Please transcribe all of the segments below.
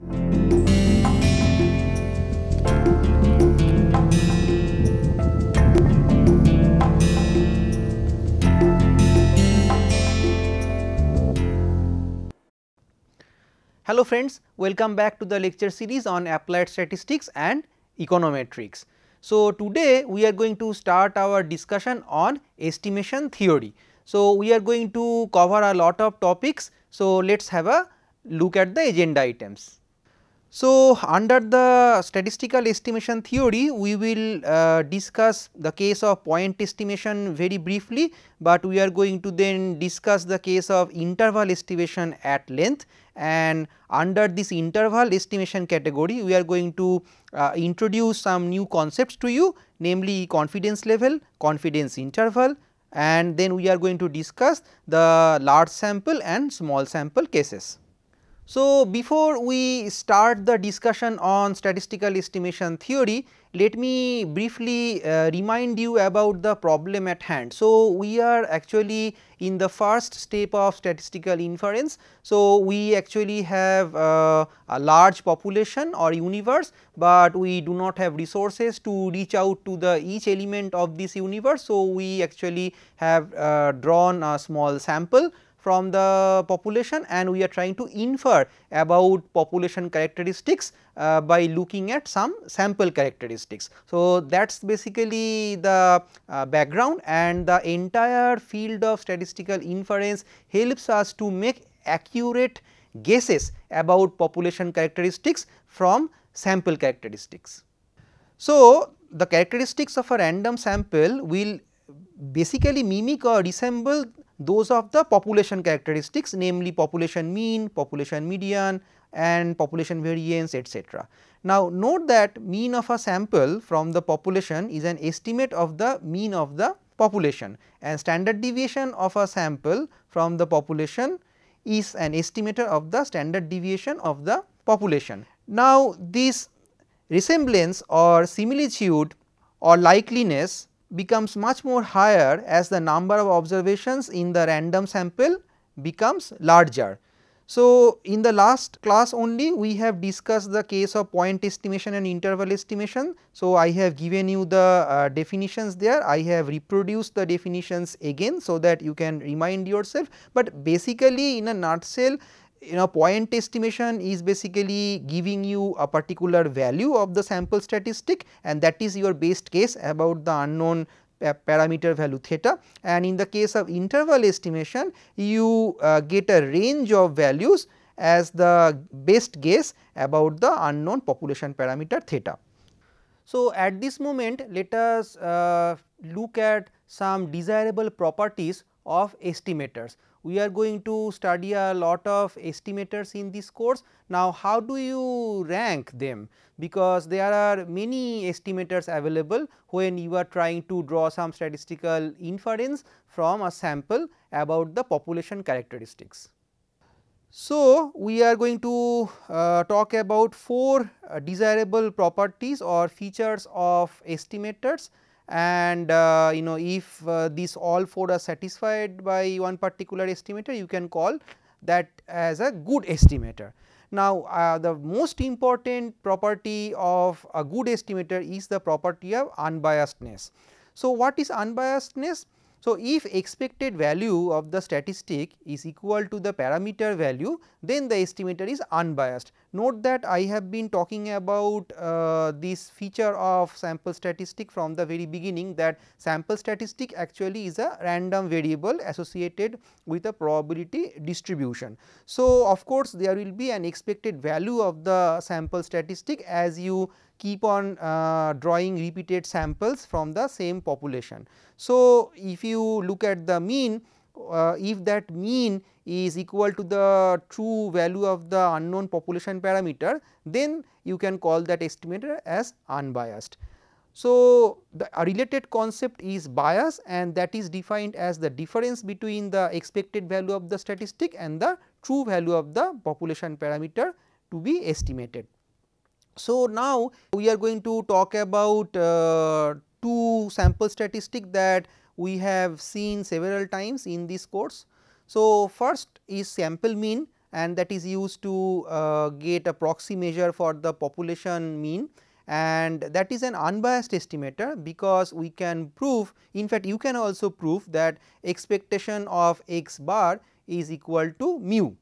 Hello friends, welcome back to the lecture series on applied statistics and econometrics. So, today we are going to start our discussion on estimation theory. So, we are going to cover a lot of topics. So, let us have a look at the agenda items. So, under the statistical estimation theory, we will discuss the case of point estimation very briefly, but we are going to then discuss the case of interval estimation at length, and under this interval estimation category, we are going to introduce some new concepts to you, namely confidence level, confidence interval, and then we are going to discuss the large sample and small sample cases. So, before we start the discussion on statistical estimation theory, let me briefly remind you about the problem at hand. So, we are actually in the first step of statistical inference. So, we actually have a large population or universe, but we do not have resources to reach out to the each element of this universe. So, we actually have drawn a small sample from the population, and we are trying to infer about population characteristics by looking at some sample characteristics. So, that is basically the background, and the entire field of statistical inference helps us to make accurate guesses about population characteristics from sample characteristics. So, the characteristics of a random sample will basically mimic or resemble those of the population characteristics, namely population mean, population median and population variance, etc. Now, note that mean of a sample from the population is an estimate of the mean of the population, and standard deviation of a sample from the population is an estimator of the standard deviation of the population. Now, this resemblance or similitude or likeliness becomes much more higher as the number of observations in the random sample becomes larger. So, in the last class only we have discussed the case of point estimation and interval estimation. So, I have given you the definitions there, I have reproduced the definitions again, so that you can remind yourself, but basically in a nutshell, point estimation is basically giving you a particular value of the sample statistic, and that is your best case about the unknown parameter value theta, and in the case of interval estimation you get a range of values as the best guess about the unknown population parameter theta. So, at this moment let us look at some desirable properties of estimators. We are going to study a lot of estimators in this course. Now, how do you rank them? Because there are many estimators available when you are trying to draw some statistical inference from a sample about the population characteristics. So, we are going to talk about 4 desirable properties or features of estimators, and if these all 4 are satisfied by one particular estimator, you can call that as a good estimator. Now, the most important property of a good estimator is the property of unbiasedness. So, what is unbiasedness? So, if expected value of the statistic is equal to the parameter value, then the estimator is unbiased. Note that I have been talking about this feature of sample statistic from the very beginning, that sample statistic actually is a random variable associated with a probability distribution. So, of course, there will be an expected value of the sample statistic as you keep on drawing repeated samples from the same population. So, if you look at the mean, if that mean is equal to the true value of the unknown population parameter, then you can call that estimator as unbiased. So, the related concept is bias, and that is defined as the difference between the expected value of the statistic and the true value of the population parameter to be estimated. So, now we are going to talk about 2 sample statistics that we have seen several times in this course. So, first is sample mean, and that is used to get a proxy measure for the population mean, and that is an unbiased estimator, because we can prove, in fact you can also prove, that expectation of x bar is equal to mu.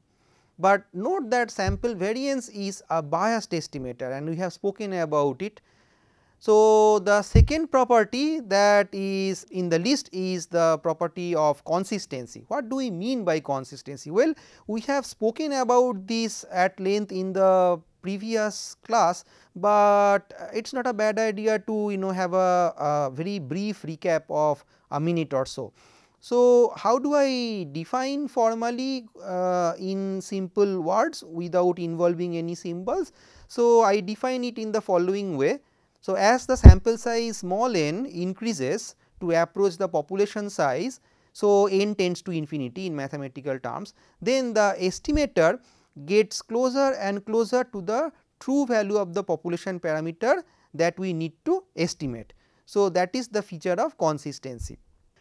But note that sample variance is a biased estimator, and we have spoken about it. So, the second property that is in the list is the property of consistency. What do we mean by consistency? Well, we have spoken about this at length in the previous class, but it is not a bad idea to have a very brief recap of a minute or so. So, how do I define formally in simple words without involving any symbols? So, I define it in the following way. So, as the sample size small n increases to approach the population size, so n tends to infinity in mathematical terms, then the estimator gets closer and closer to the true value of the population parameter that we need to estimate. So, that is the feature of consistency.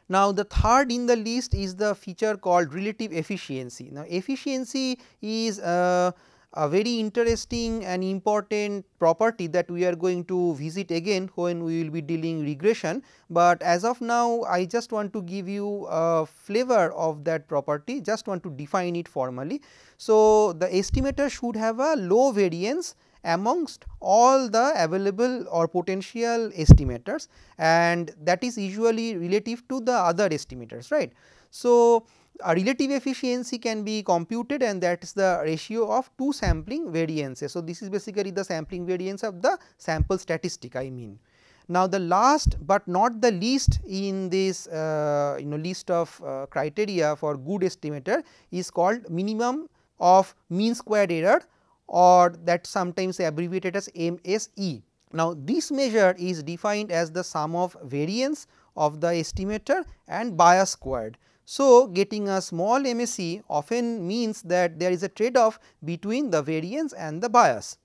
Now, the third in the list is the feature called relative efficiency. Now, efficiency is a very interesting and important property that we are going to visit again when we will be dealing regression, but as of now I just want to give you a flavor of that property, just want to define it formally. So, the estimator should have a low variance amongst all the available or potential estimators, and that is usually relative to the other estimators, right. So, a relative efficiency can be computed, and that is the ratio of two sampling variances. So, this is basically the sampling variance of the sample statistic, I mean. Now, the last but not the least in this list of criteria for good estimator is called minimum of mean squared error, or that sometimes abbreviated as MSE. Now, this measure is defined as the sum of variance of the estimator and bias squared. So, getting a small MSE often means that there is a trade off between the variance and the bias.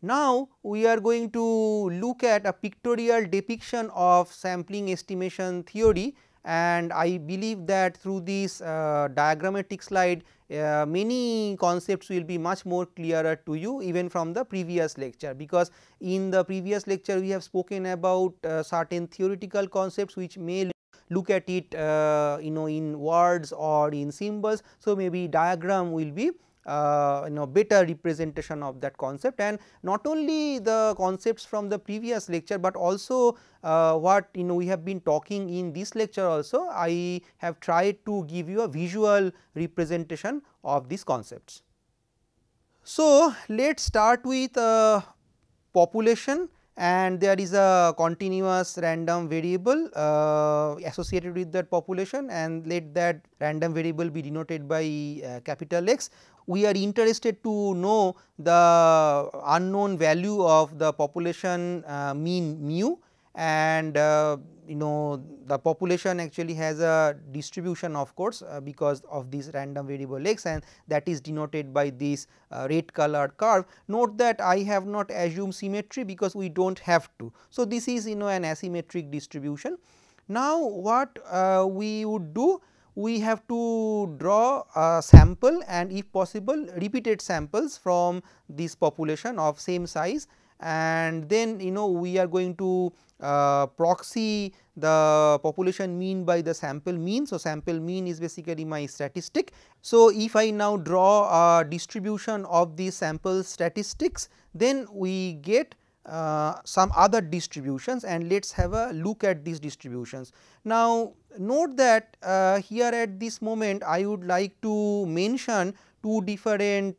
Now, we are going to look at a pictorial depiction of sampling estimation theory, and I believe that through this diagrammatic slide many concepts will be much more clearer to you even from the previous lecture, because in the previous lecture we have spoken about certain theoretical concepts which may look at it in words or in symbols. So, maybe diagram will be better representation of that concept, and not only the concepts from the previous lecture, but also what we have been talking in this lecture also. I have tried to give you a visual representation of these concepts. So, let us start with population, and there is a continuous random variable associated with that population, and let that random variable be denoted by capital X. We are interested to know the unknown value of the population mean mu, and the population actually has a distribution, of course, because of this random variable x, and that is denoted by this red colored curve. Note that I have not assumed symmetry because we do not have to. So, this is an asymmetric distribution. Now, what we would do, we have to draw a sample and if possible repeated samples from this population of same size, and then we are going to proxy the population mean by the sample mean. So, sample mean is basically my statistic. So, if I now draw a distribution of the sample statistics, then we get some other distributions, and let us have a look at these distributions. Now, note that here at this moment I would like to mention two different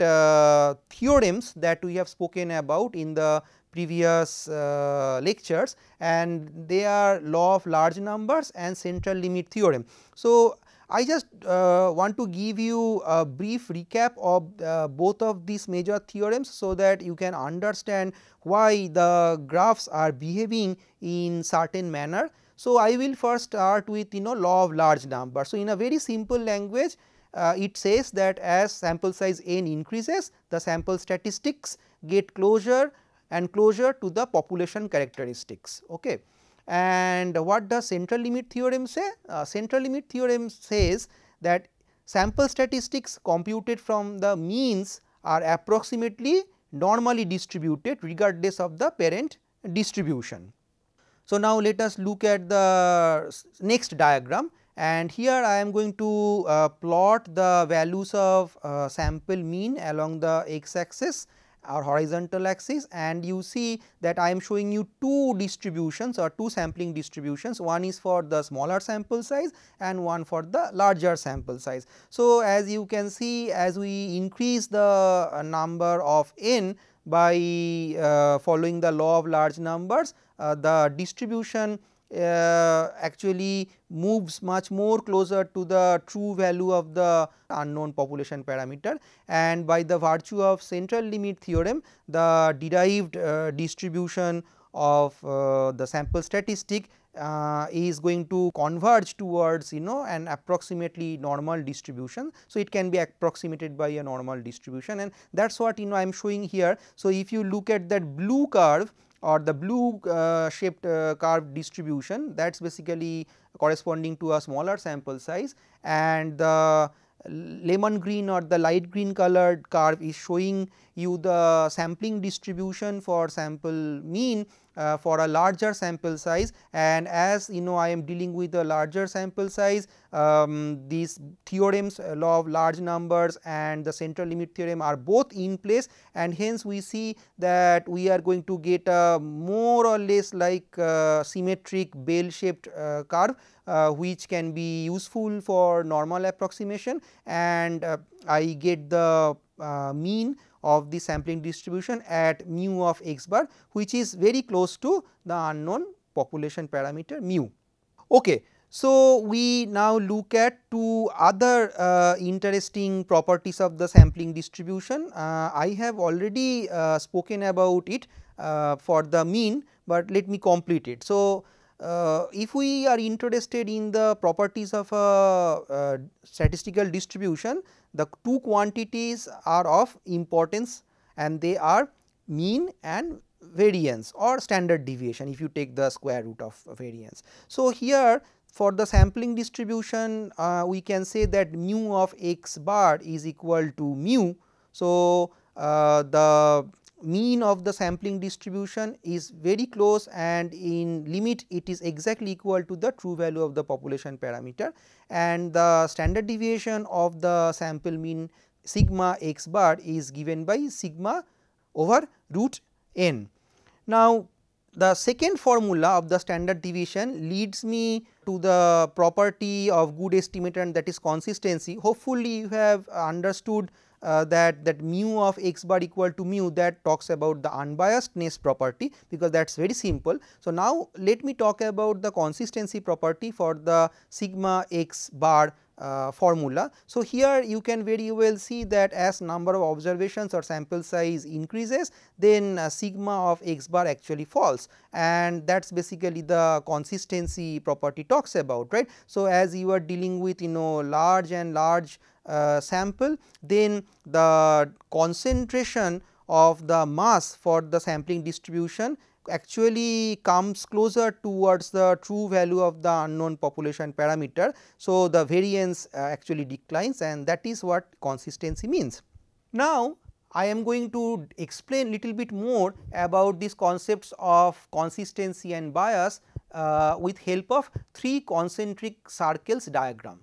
theorems that we have spoken about in the previous lectures, and they are law of large numbers and central limit theorem. So, I just want to give you a brief recap of both of these major theorems, so that you can understand why the graphs are behaving in certain manner. So, I will first start with law of large number. So, in a very simple language it says that as sample size n increases, the sample statistics get closer and closer to the population characteristics. Okay. And what does central limit theorem say? Central limit theorem says that sample statistics computed from the means are approximately normally distributed regardless of the parent distribution. So, now let us look at the next diagram, and here I am going to plot the values of sample mean along the x axis or horizontal axis, and you see that I am showing you two distributions or two sampling distributions. One is for the smaller sample size and one for the larger sample size. So, as you can see, as we increase the number of n by following the law of large numbers, the distribution actually moves much more closer to the true value of the unknown population parameter, and by the virtue of central limit theorem, the derived distribution of the sample statistic is going to converge towards an approximately normal distribution. So, it can be approximated by a normal distribution, and that is what I am showing here. So, if you look at that blue curve or the blue shaped curve distribution, that is basically corresponding to a smaller sample size, and the lemon green or the light green colored curve is showing you the sampling distribution for sample mean for a larger sample size. And as I am dealing with a larger sample size, these theorems, law of large numbers and the central limit theorem are both in place, and hence we see that we are going to get a more or less like symmetric bell shaped curve, which can be useful for normal approximation, and I get the mean of the sampling distribution at mu of x bar, which is very close to the unknown population parameter mu. Okay. So, we now look at two other interesting properties of the sampling distribution. I have already spoken about it for the mean, but let me complete it. So, if we are interested in the properties of a statistical distribution, the two quantities are of importance, and they are mean and variance or standard deviation if you take the square root of variance. So, here for the sampling distribution we can say that mu of x bar is equal to mu. So, the mean of the sampling distribution is very close, and in limit it is exactly equal to the true value of the population parameter, and the standard deviation of the sample mean sigma x bar is given by sigma over root n. Now, the second formula of the standard deviation leads me to the property of good estimator, and that is consistency. Hopefully, you have understood that mu of x bar equal to mu, that talks about the unbiasedness property, because that is very simple. So, now let me talk about the consistency property for the sigma x bar formula. So, here you can very well see that as number of observations or sample size increases, then sigma of x bar actually falls, and that is basically the consistency property talks about, right. So, as you are dealing with large and large sample, then the concentration of the mass for the sampling distribution actually comes closer towards the true value of the unknown population parameter. So, the variance actually declines, and that is what consistency means. Now, I am going to explain little bit more about these concepts of consistency and bias with help of three concentric circles diagram.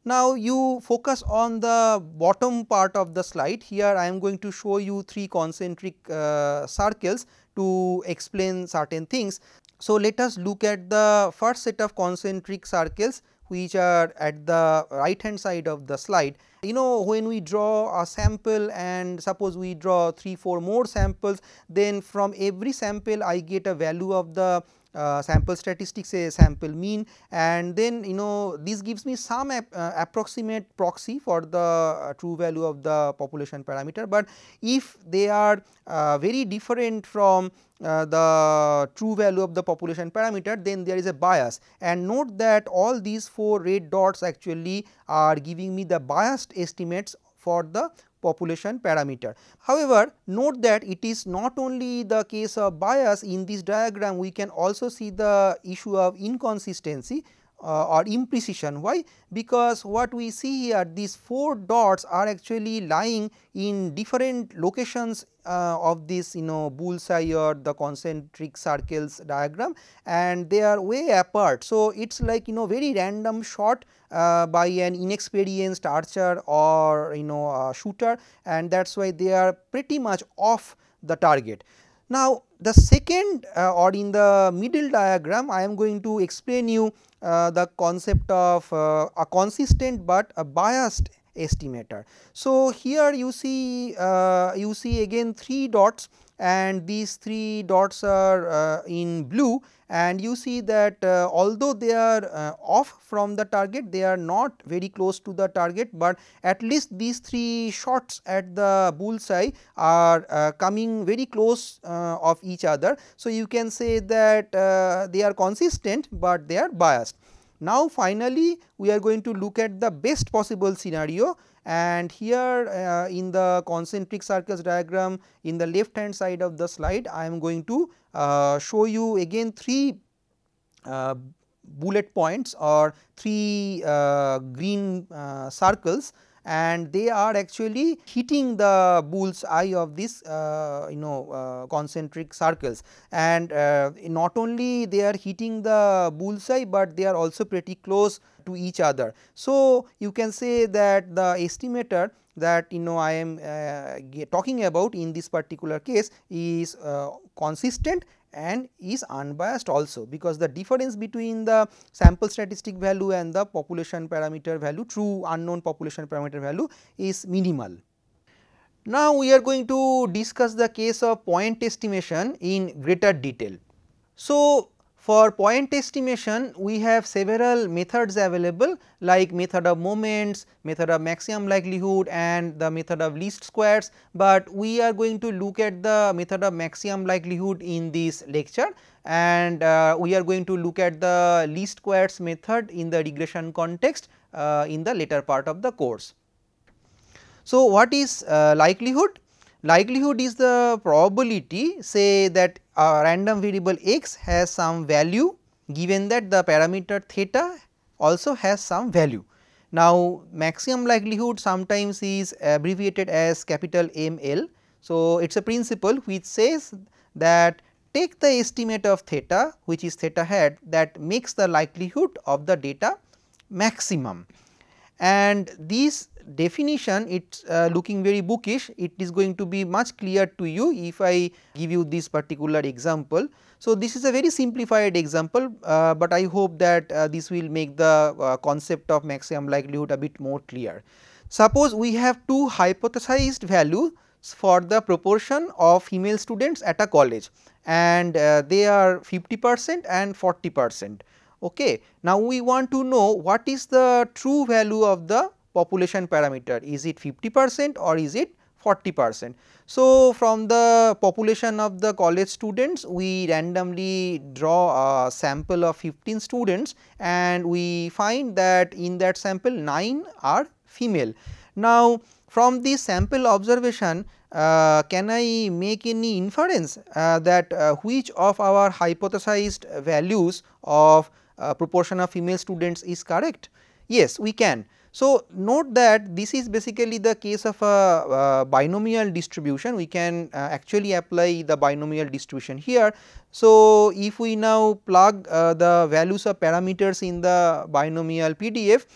Now, you focus on the bottom part of the slide. Here I am going to show you three concentric circles to explain certain things. So, let us look at the first set of concentric circles, which are at the right hand side of the slide. When we draw a sample, and suppose we draw 3-4 more samples, then from every sample I get a value of the sample statistics, say sample mean, and then this gives me some approximate proxy for the true value of the population parameter. But if they are very different from the true value of the population parameter, then there is a bias, and note that all these 4 red dots actually are giving me the biased estimates for the population parameter. However, note that it is not only the case of bias. In this diagram we can also see the issue of inconsistency. or imprecision. Why? Because what we see here, these 4 dots are actually lying in different locations of this bullseye or the concentric circles diagram, and they are way apart. So, it is like very random shot by an inexperienced archer or shooter, and that is why they are pretty much off the target. Now, the second or in the middle diagram, I am going to explain you the concept of a consistent but a biased estimator. So, here you see again 3 dots, and these 3 dots are in blue, and you see that although they are off from the target, they are not very close to the target, but at least these 3 shots at the bullseye are coming very close of each other. So, you can say that they are consistent, but they are biased. Now, finally, we are going to look at the best possible scenario, and here in the concentric circles diagram in the left hand side of the slide, I am going to show you again 3 bullet points or 3 green circles, and they are actually hitting the bull's eye of this concentric circles, and not only they are hitting the bull's eye, but they are also pretty close to each other. So, you can say that the estimator that I am talking about in this particular case is consistent and is unbiased also, because the difference between the sample statistic value and the population parameter value, true unknown population parameter value, is minimal. Now, we are going to discuss the case of point estimation in greater detail. So, for point estimation, we have several methods available, like method of moments, method of maximum likelihood, and the method of least squares, but we are going to look at the method of maximum likelihood in this lecture, and we are going to look at the least squares method in the regression context in the later part of the course. So, what is likelihood? Likelihood is the probability, say that a random variable x has some value given that the parameter theta also has some value. Now, maximum likelihood sometimes is abbreviated as capital ML. So, it is a principle which says that take the estimate of theta, which is theta hat, that makes the likelihood of the data maximum, and this definition, it is looking very bookish, it is going to be much clear to you if I give you this particular example. So, this is a very simplified example, but I hope that this will make the concept of maximum likelihood a bit more clear. Suppose we have 2 hypothesized values for the proportion of female students at a college, and they are 50% and 40%. Okay. Now, we want to know what is the true value of the population parameter, is it 50% or is it 40%. So, from the population of the college students, we randomly draw a sample of 15 students, and we find that in that sample 9 are female. Now, from this sample observation, can I make any inference that which of our hypothesized values of proportion of female students is correct? Yes, we can. So, note that this is basically the case of a binomial distribution. We can actually apply the binomial distribution here. So, if we now plug the values of parameters in the binomial PDF,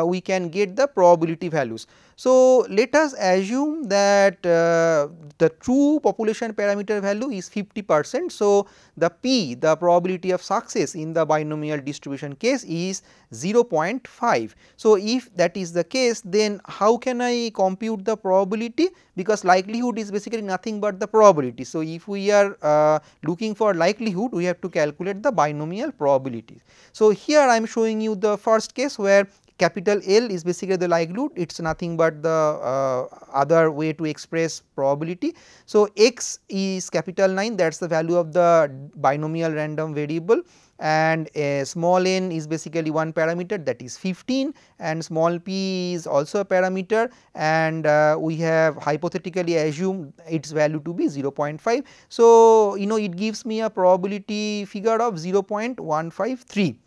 we can get the probability values. So, let us assume that the true population parameter value is 50%. So, the P, the probability of success in the binomial distribution case is 0.5. So, if that is the case, then how can I compute the probability, because likelihood is basically nothing but the probability. So, if we are looking for likelihood, we have to calculate the binomial probability. So, here I am showing you the first case where capital L is basically the likelihood, it is nothing but the other way to express probability. So, x is capital 9, that is the value of the binomial random variable, and small n is basically one parameter, that is 15, and small p is also a parameter, and we have hypothetically assumed its value to be 0.5. So, it gives me a probability figure of 0.153.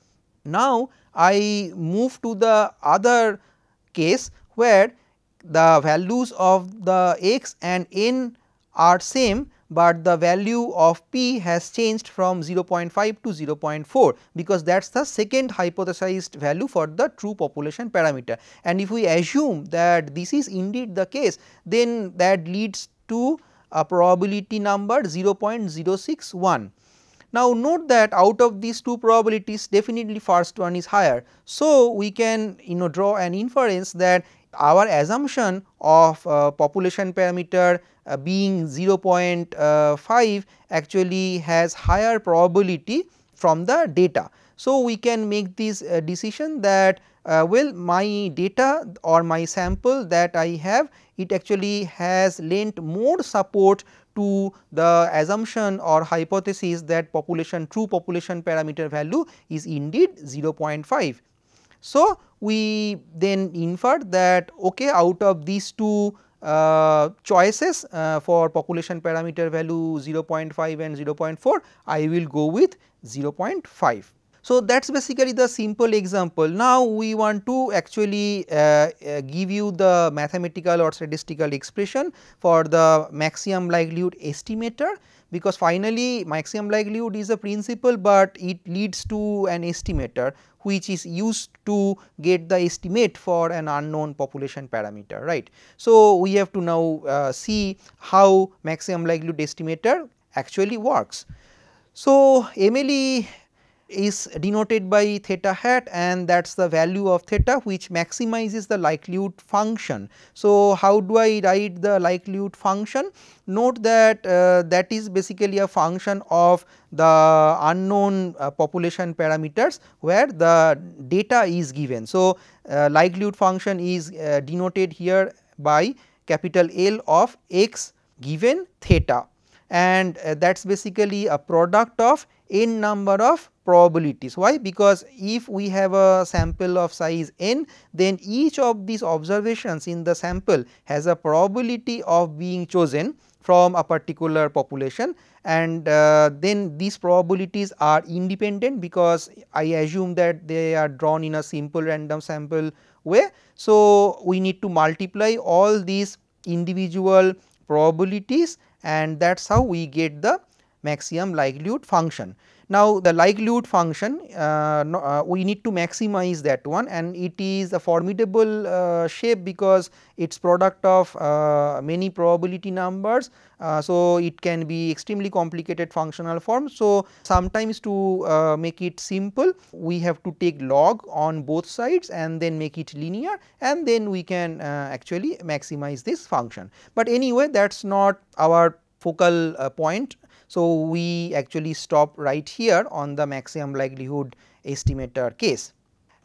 Now, I move to the other case where the values of the x and n are same, but the value of p has changed from 0.5 to 0.4, because that is the second hypothesized value for the true population parameter. And if we assume that this is indeed the case, then that leads to a probability number 0.061. Now, note that out of these two probabilities, definitely first one is higher. So, we can draw an inference that our assumption of population parameter being 0.5 actually has higher probability from the data. So, we can make this decision that well, my data or my sample that I have, it actually has lent more support to the assumption or hypothesis that true population parameter value is indeed 0.5. So, we then infer that okay, out of these two choices for population parameter value 0.5 and 0.4, I will go with 0.5. So, that is basically the simple example. Now, we want to actually give you the mathematical or statistical expression for the maximum likelihood estimator, because finally maximum likelihood is a principle, but it leads to an estimator which is used to get the estimate for an unknown population parameter, right. So, we have to now see how maximum likelihood estimator actually works. So, MLE is denoted by theta hat, and that is the value of theta which maximizes the likelihood function. So, how do I write the likelihood function? Note that that is basically a function of the unknown population parameters where the data is given. So, likelihood function is denoted here by capital L of x given theta, and that is basically a product of n number of probabilities. Why? Because if we have a sample of size n, then each of these observations in the sample has a probability of being chosen from a particular population, and then these probabilities are independent, because I assume that they are drawn in a simple random sample way. So, we need to multiply all these individual probabilities, and that is how we get the maximum likelihood function. Now, the likelihood function we need to maximize that one, and it is a formidable shape because it is product of many probability numbers. So, it can be extremely complicated functional form. So, sometimes to make it simple, we have to take log on both sides and then make it linear, and then we can actually maximize this function. But anyway, that is not our focal point. So, we actually stop right here on the maximum likelihood estimator case.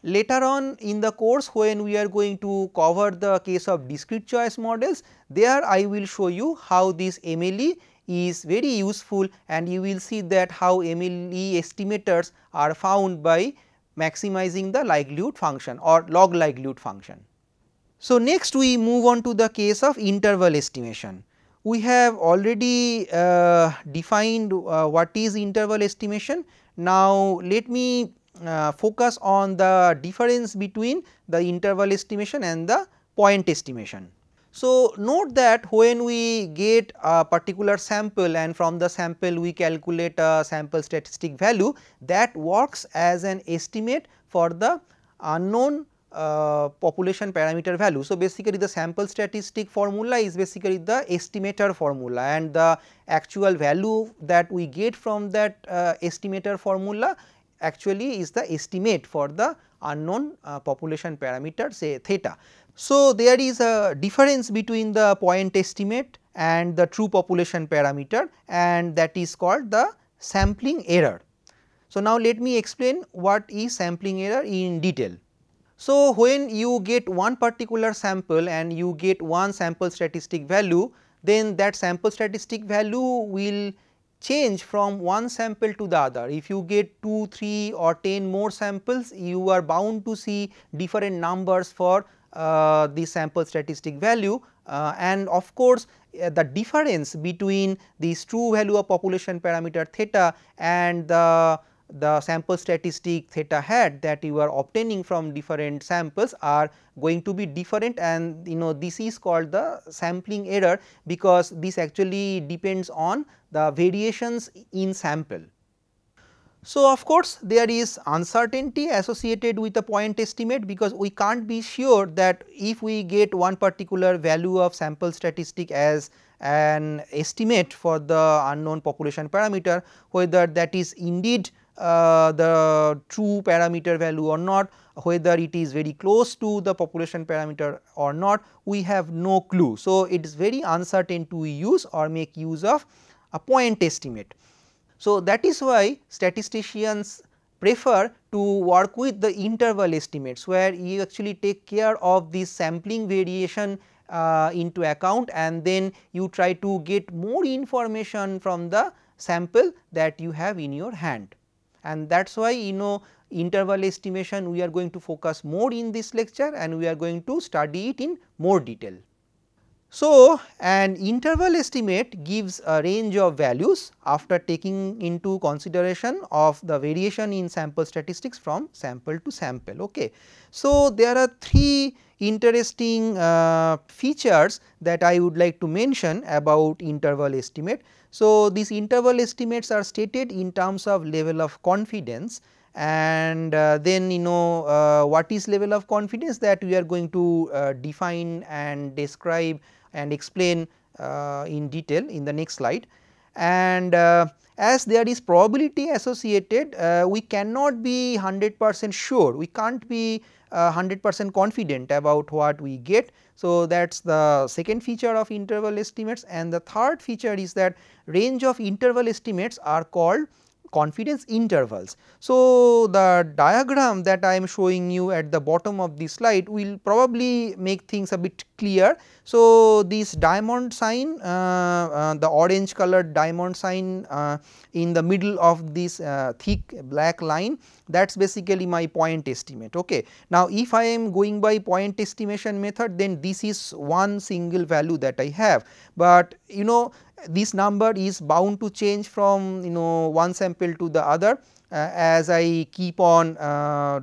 Later on in the course, when we are going to cover the case of discrete choice models, there I will show you how this MLE is very useful, and you will see that how MLE estimators are found by maximizing the likelihood function or log likelihood function. So, next we move on to the case of interval estimation. We have already defined what is interval estimation. Now, let me focus on the difference between the interval estimation and the point estimation. So, note that when we get a particular sample and from the sample we calculate a sample statistic value, that works as an estimate for the unknown population parameter value. So, basically the sample statistic formula is basically the estimator formula, and the actual value that we get from that estimator formula actually is the estimate for the unknown population parameter, say theta. So, there is a difference between the point estimate and the true population parameter, and that is called the sampling error. So, now let me explain what is sampling error in detail. So, when you get one particular sample and you get one sample statistic value, then that sample statistic value will change from one sample to the other. If you get 2, 3 or 10 more samples, you are bound to see different numbers for the sample statistic value, and of course, the difference between this true value of population parameter theta and the the sample statistic theta hat that you are obtaining from different samples are going to be different, and this is called the sampling error, because this actually depends on the variations in sample. So, of course, there is uncertainty associated with the point estimate, because we can't be sure that if we get one particular value of sample statistic as an estimate for the unknown population parameter, whether that is indeed the true parameter value or not, whether it is very close to the population parameter or not, we have no clue. So, it is very uncertain to use or make use of a point estimate. So, that is why statisticians prefer to work with the interval estimates, where you actually take care of this sampling variation into account, and then you try to get more information from the sample that you have in your hand. And that is why interval estimation we are going to focus more in this lecture, and we are going to study it in more detail. So, an interval estimate gives a range of values after taking into consideration of the variation in sample statistics from sample to sample. Okay. So, there are three interesting features that I would like to mention about interval estimate. So, these interval estimates are stated in terms of level of confidence, and then what is level of confidence, that we are going to define and describe and explain in detail in the next slide. And as there is probability associated, we cannot be 100% sure, we can't be 100% confident about what we get. So, that is the second feature of interval estimates, and the third feature is that range of interval estimates are called confidence intervals. So, the diagram that I am showing you at the bottom of this slide will probably make things a bit clear. So, this diamond sign, the orange colored diamond sign in the middle of this thick black line, that is basically my point estimate. Okay. Now, if I am going by point estimation method, then this is one single value that I have, but this number is bound to change from one sample to the other as I keep on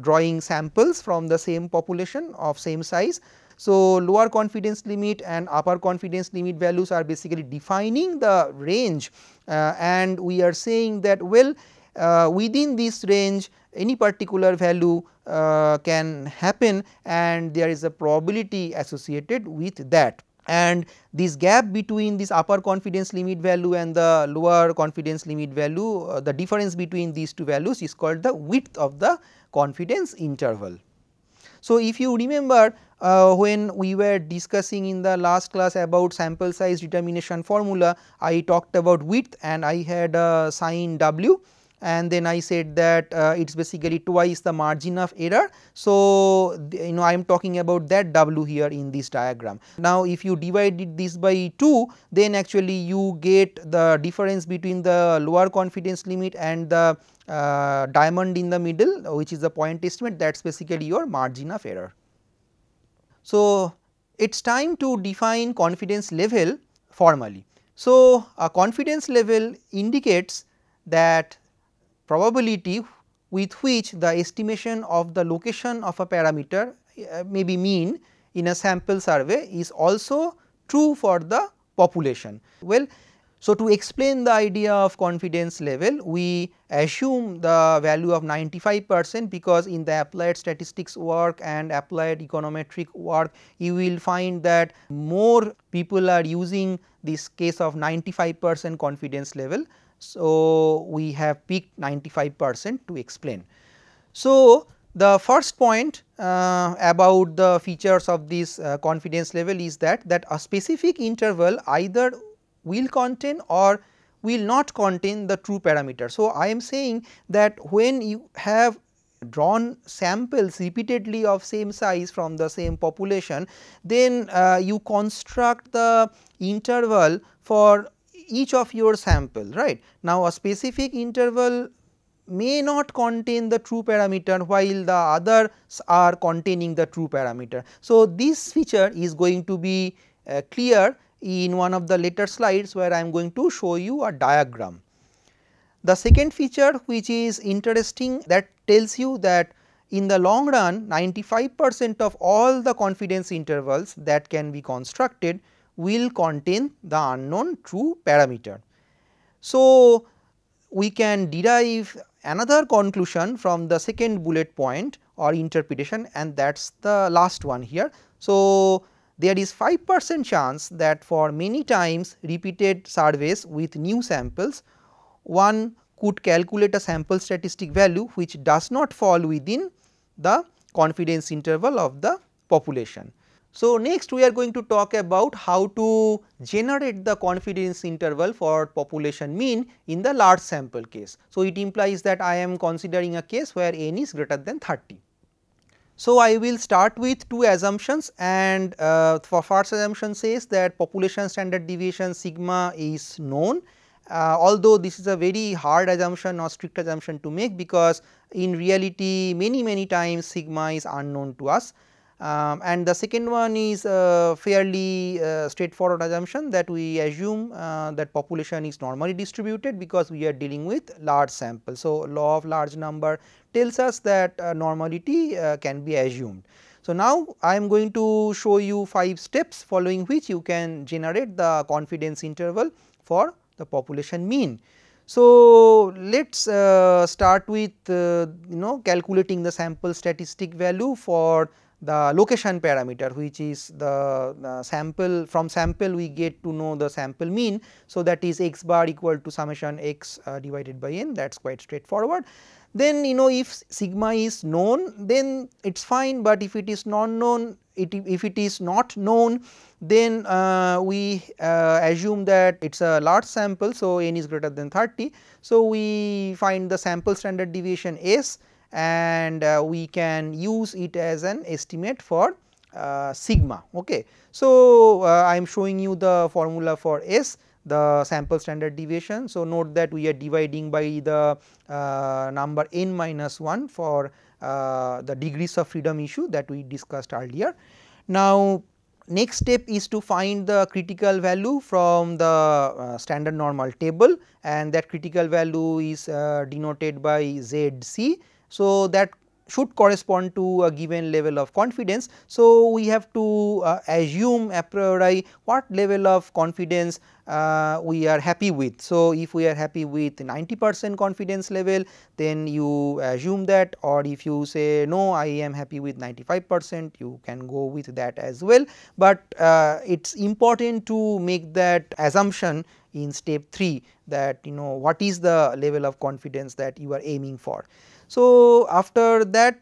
drawing samples from the same population of same size. So, lower confidence limit and upper confidence limit values are basically defining the range, and we are saying that within this range any particular value can happen, and there is a probability associated with that. And this gap between this upper confidence limit value and the lower confidence limit value, the difference between these two values is called the width of the confidence interval. So, if you remember when we were discussing in the last class about sample size determination formula, I talked about width and I had a sign W, and then I said that it is basically twice the margin of error. So, I am talking about that W here in this diagram. Now, if you divide this by 2, then actually you get the difference between the lower confidence limit and the diamond in the middle, which is the point estimate, that is basically your margin of error. So, it is time to define confidence level formally. So, a confidence level indicates that probability with which the estimation of the location of a parameter may be mean in a sample survey is also true for the population. Well, so to explain the idea of confidence level, we assume the value of 95%, because in the applied statistics work and applied econometric work you will find that more people are using this case of 95% confidence level. So, we have picked 95% to explain. So, the first point about the features of this confidence level is that a specific interval either will contain or will not contain the true parameter. So, I am saying that when you have drawn samples repeatedly of same size from the same population, then you construct the interval for each of your sample, right. Now, a specific interval may not contain the true parameter, while the others are containing the true parameter. So, this feature is going to be clear in one of the later slides, where I am going to show you a diagram. The second feature which is interesting, that tells you that in the long run 95% of all the confidence intervals that can be constructed will contain the unknown true parameter. So, we can derive another conclusion from the second bullet point or interpretation, and that is the last one here. So, there is 5% chance that for many times repeated surveys with new samples, one could calculate a sample statistic value which does not fall within the confidence interval of the population. So, next we are going to talk about how to generate the confidence interval for population mean in the large sample case. So, it implies that I am considering a case where n is greater than 30. So, I will start with two assumptions, and for first assumption says that population standard deviation sigma is known, although this is a very hard assumption or strict assumption to make, because in reality many times sigma is unknown to us. And the second one is fairly straightforward assumption, that we assume that population is normally distributed because we are dealing with large sample. So, law of large number tells us that normality can be assumed. So, now I am going to show you 5 steps following which you can generate the confidence interval for the population mean. So, let us start with calculating the sample statistic value for the location parameter, which is the sample. From sample we get to know the sample mean. So, that is x bar equal to summation x divided by n, that is quite straightforward. Then if sigma is known, then it is fine, but if it is non known, if it is not known, then we assume that it is a large sample. So, n is greater than 30. So, we find the sample standard deviation s, and we can use it as an estimate for sigma. Okay. So, I am showing you the formula for s, the sample standard deviation. So, note that we are dividing by the number n minus 1 for the degrees of freedom issue that we discussed earlier. Now, next step is to find the critical value from the standard normal table, and that critical value is denoted by ZC. So, that should correspond to a given level of confidence. So, we have to assume a priori what level of confidence we are happy with. So, if we are happy with 90% confidence level, then you assume that, or if you say no, I am happy with 95%, you can go with that as well. But it is important to make that assumption in step 3, that what is the level of confidence that you are aiming for. So, after that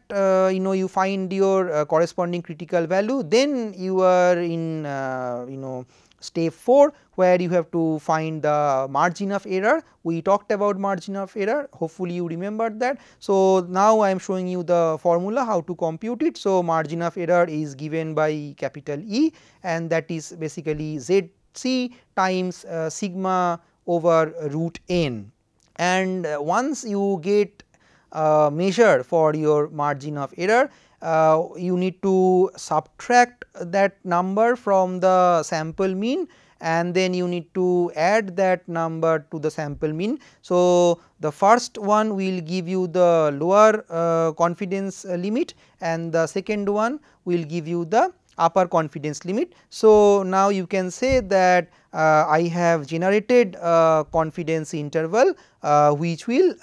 you find your corresponding critical value, then you are in step 4, where you have to find the margin of error. We talked about margin of error, hopefully you remembered that. So, now I am showing you the formula how to compute it. So, margin of error is given by capital E, and that is basically ZC times sigma over root n. And once you get measure for your margin of error, you need to subtract that number from the sample mean, and then you need to add that number to the sample mean. So, the first one will give you the lower confidence limit, and the second one will give you the upper confidence limit. So, now you can say that I have generated a confidence interval which will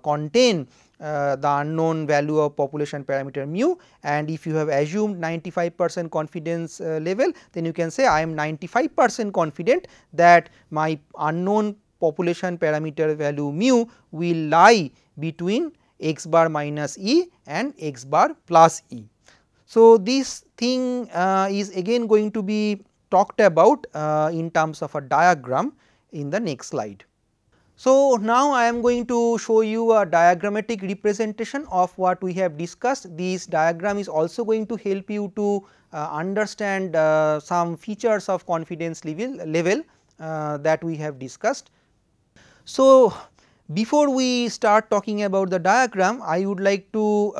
contain the unknown value of population parameter mu, and if you have assumed 95% confidence level, then you can say I am 95% confident that my unknown population parameter value mu will lie between x bar minus e and x bar plus e. So, this thing is again going to be talked about in terms of a diagram in the next slide. So, now I am going to show you a diagrammatic representation of what we have discussed. This diagram is also going to help you to understand some features of confidence level that we have discussed. So, before we start talking about the diagram, I would like to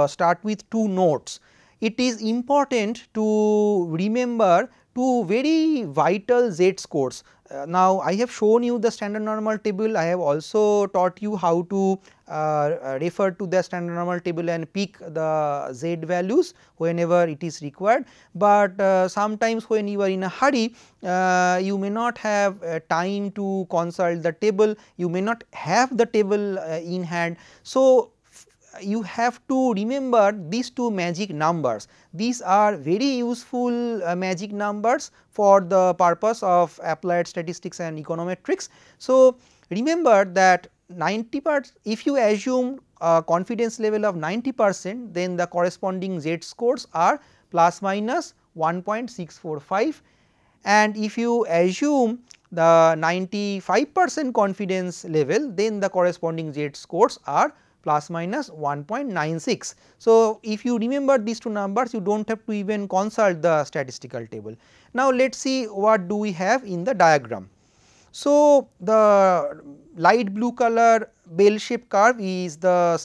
start with two notes. It is important to remember two very vital Z scores. Now, I have shown you the standard normal table. I have also taught you how to refer to the standard normal table and pick the z values whenever it is required, but sometimes when you are in a hurry, you may not have time to consult the table, you may not have the table in hand. So, you have to remember these two magic numbers. These are very useful magic numbers for the purpose of applied statistics and econometrics. So, remember that 90%, if you assume a confidence level of 90%, then the corresponding z scores are plus minus 1.645, and if you assume the 95% confidence level, then the corresponding z scores are plus minus 1.96. So, if you remember these two numbers, you do not have to even consult the statistical table. Now, let us see what do we have in the diagram. So, the light blue color bell shaped curve is the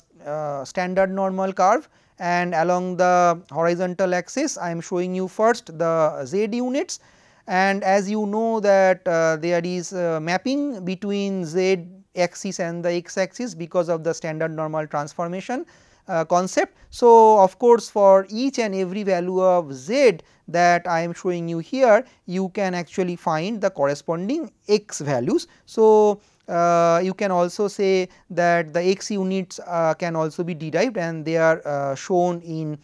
standard normal curve, and along the horizontal axis I am showing you first the z units, and as you know that there is mapping between z axis and the x axis because of the standard normal transformation concept. So, of course, for each and every value of z that I am showing you here, you can actually find the corresponding x values. So, you can also say that the x units can also be derived, and they are shown in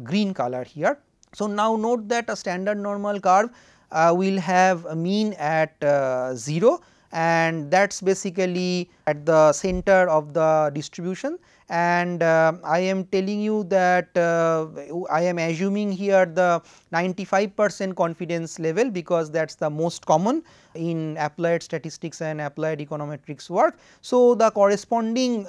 green color here. So, now note that a standard normal curve will have a mean at 0, and that is basically at the center of the distribution, and I am telling you that I am assuming here the 95% confidence level, because that is the most common in applied statistics and applied econometrics work. So, the corresponding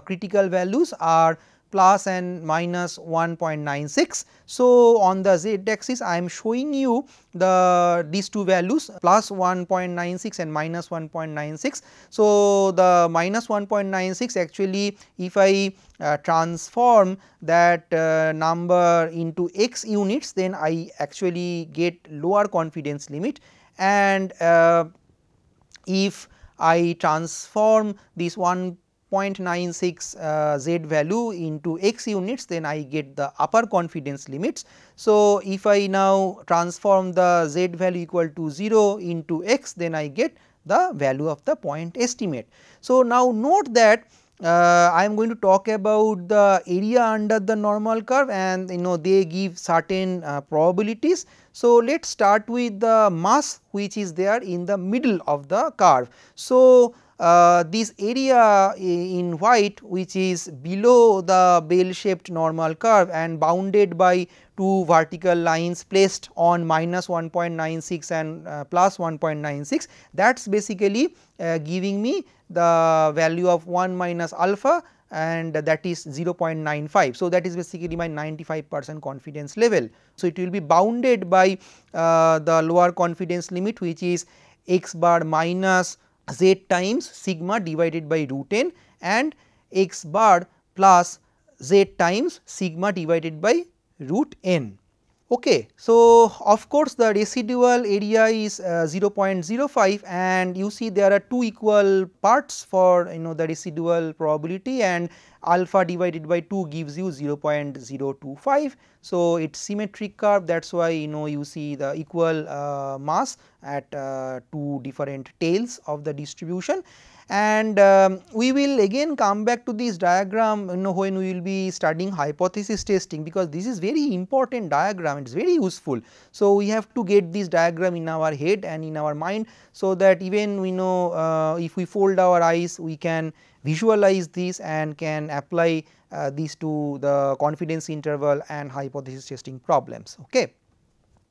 critical values are plus and minus 1.96. So, on the z axis I am showing you these two values plus 1.96 and minus 1.96. So, the minus 1.96 actually, if I transform that number into x units, then I actually get lower confidence limit, and if I transform this 1.96 z value into x units, then I get the upper confidence limits. So, if I now transform the z value equal to 0 into x, then I get the value of the point estimate. So, now note that I am going to talk about the area under the normal curve, and they give certain probabilities. So, let us start with the mass which is there in the middle of the curve. So, this area in white, which is below the bell shaped normal curve and bounded by two vertical lines placed on minus 1.96 and plus 1.96, that is basically giving me the value of 1 minus alpha, and that is 0.95. So, that is basically my 95% confidence level. So, it will be bounded by the lower confidence limit, which is x bar minus z times sigma divided by root n, and x bar plus z times sigma divided by root n. Okay. So, of course, the residual area is 0.05, and you see there are two equal parts for the residual probability, and alpha divided by 2 gives you 0.025. So, it is symmetric curve, that is why you see the equal mass at two different tails of the distribution. And we will again come back to this diagram when we will be studying hypothesis testing, because this is very important diagram, it is very useful. So, we have to get this diagram in our head and in our mind, so that even we know if we fold our eyes, we can visualize this and can apply these to the confidence interval and hypothesis testing problems. Okay.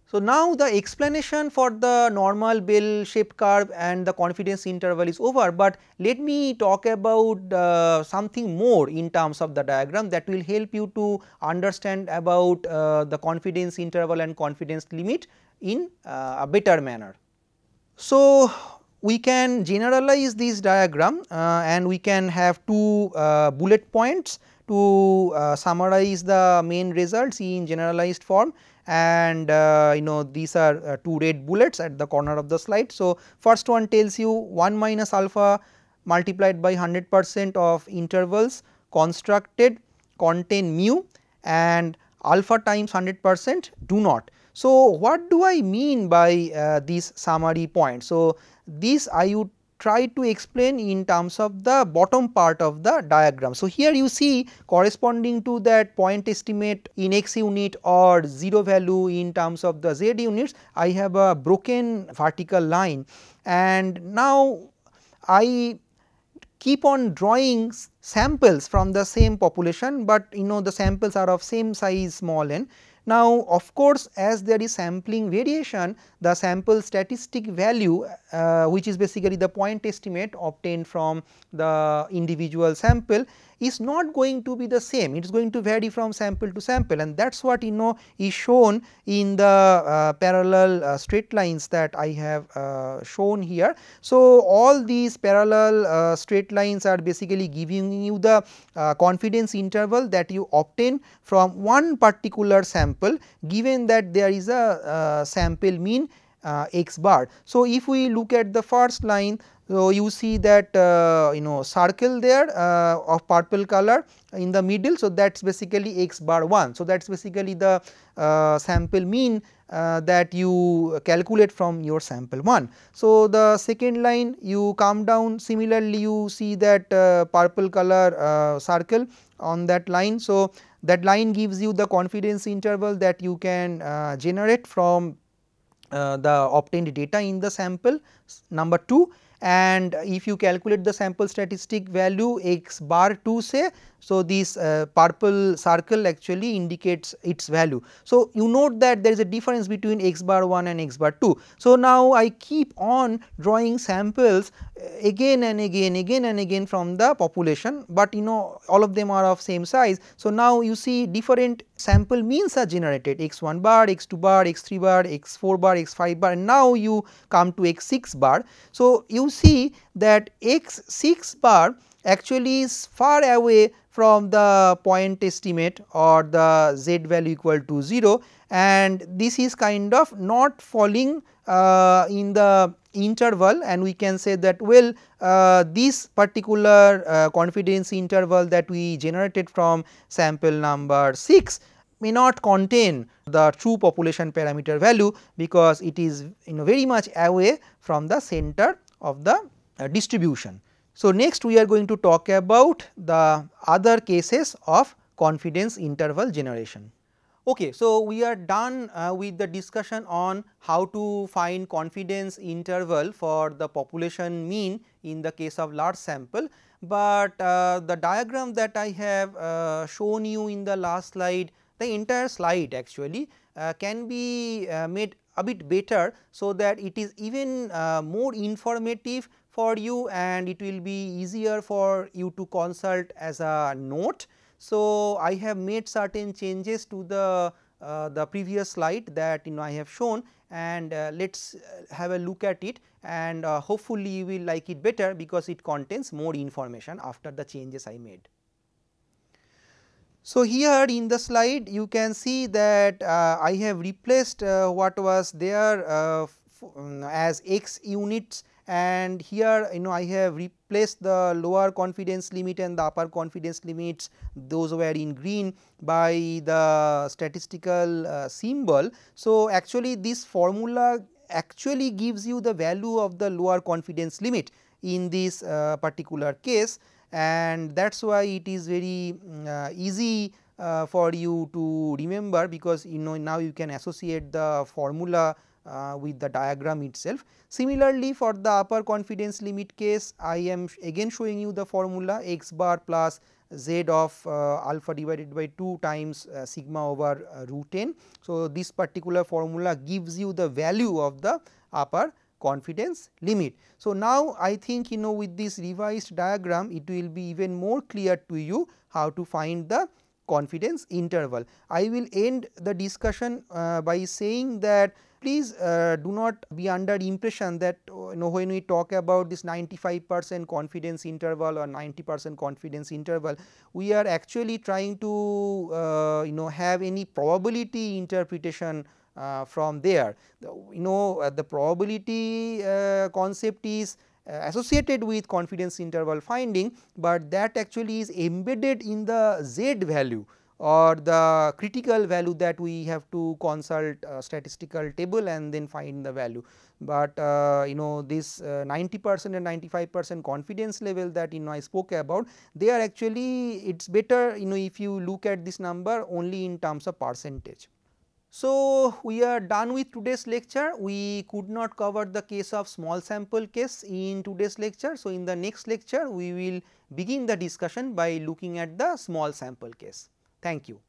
So, now the explanation for the normal bell shaped curve and the confidence interval is over, but let me talk about something more in terms of the diagram that will help you to understand about the confidence interval and confidence limit in a better manner. So, we can generalize this diagram and we can have two bullet points to summarize the main results in generalized form, and these are two red bullets at the corner of the slide. So, first one tells you 1 minus alpha multiplied by 100% of intervals constructed contain mu and alpha times 100% do not. So, what do I mean by this summary point? So, this I would try to explain in terms of the bottom part of the diagram. So, here you see corresponding to that point estimate in x unit or 0 value in terms of the z units, I have a broken vertical line, and now I keep on drawing samples from the same population, but the samples are of same size small n. Now, of course, as there is sampling variation, the sample statistic value which is basically the point estimate obtained from the individual sample is not going to be the same, it is going to vary from sample to sample, and that is what is shown in the parallel straight lines that I have shown here. So, all these parallel straight lines are basically giving you the confidence interval that you obtain from one particular sample, given that there is a sample mean x bar. So, if we look at the first line, so you see that circle there of purple color in the middle. So, that is basically x bar 1. So, that is basically the sample mean that you calculate from your sample 1. So, the second line you come down, similarly you see that purple color circle on that line. So, that line gives you the confidence interval that you can generate from the obtained data in the sample number 2, and if you calculate the sample statistic value x bar 2 say, so this purple circle actually indicates its value. So, you note that there is a difference between x bar 1 and x bar 2. So, now I keep on drawing samples again and again from the population, but all of them are of same size. So, now you see different sample means are generated, x 1 bar, x 2 bar, x 3 bar, x 4 bar, x 5 bar, and now you come to x 6 bar. So, you see that x 6 bar actually is far away from the point estimate or the z value equal to 0, and this is kind of not falling in the interval, and we can say that well this particular confidence interval that we generated from sample number 6 may not contain the true population parameter value, because it is very much away from the center of the distribution. So, next we are going to talk about the other cases of confidence interval generation. Okay, so we are done with the discussion on how to find confidence interval for the population mean in the case of large sample, but the diagram that I have shown you in the last slide, the entire slide actually can be made a bit better, so that it is even more informative for you and it will be easier for you to consult as a note. So, I have made certain changes to the previous slide that I have shown, and let us have a look at it, and hopefully you will like it better because it contains more information after the changes I made. So, here in the slide you can see that I have replaced what was there as x units, and here I have replaced the lower confidence limit and the upper confidence limits, those were in green, by the statistical symbol. So, actually this formula actually gives you the value of the lower confidence limit in this particular case, and that is why it is very easy for you to remember, because now you can associate the formula with the diagram itself. Similarly, for the upper confidence limit case, I am again showing you the formula x bar plus z of alpha divided by 2 times sigma over root n. So, this particular formula gives you the value of the upper confidence limit. So, now I think with this revised diagram it will be even more clear to you how to find the confidence interval. I will end the discussion by saying that please do not be under impression that when we talk about this 95% confidence interval or 90% confidence interval, we are actually trying to have any probability interpretation from there. The probability concept is associated with confidence interval finding, but that actually is embedded in the z value or the critical value that we have to consult a statistical table and then find the value. But this 90% and 95% confidence level that I spoke about, they are actually, it is better if you look at this number only in terms of percentage. So, we are done with today's lecture. We could not cover the case of small sample case in today's lecture. So, in the next lecture we will begin the discussion by looking at the small sample case. Thank you.